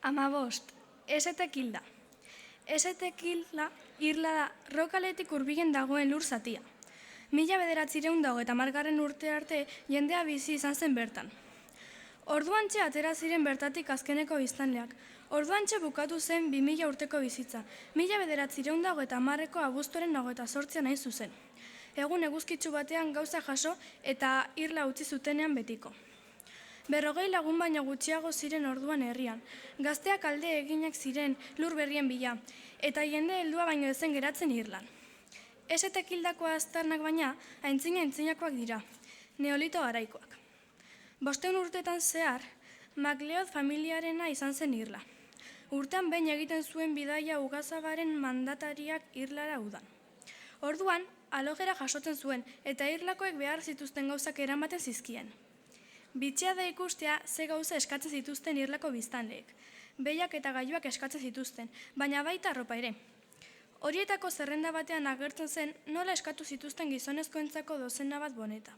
Amabost, esetek hilda. Esetek hilda, irla da rokaletik hurbilen dagoen lur zatia. 1930 urte arte jendea bizi izan zen bertan. Orduantxe atera ziren bertatik azkeneko biztanleak. Orduantxe bukatu zen 2000 urteko bizitza. 1930ko abuztuaren 28 hain zuzen. Egun eguzkitsu batean gauza jaso eta irla utzi zutenean betiko. 40 lagun baino gutxiago ziren orduan herrian. Gazteak alde eginak ziren lur berrien bila, eta jende heldua baino ezen geratzen irlan. Esetek hildako aztarnak baina aintzinakoak dira, neolito garaikoak. 500 urtetan zehar, MacLeod familiarena izan zen irla. Urtean behin egiten zuen bidaia ugazabaren mandatariak irlara udan. Orduan, alojera jasotzen zuen eta irlakoek behar zituzten gauzak eramaten zizkien. Bitxea da ikustea ze gauza eskatzen zituzten irlako biztanleek. Behiak eta gailuak eskatzen zituzten, baina baita arropa ere. Horietako zerrenda batean agertzen zen nola eskatu zituzten gizonezkoentzako dozena bat boneta.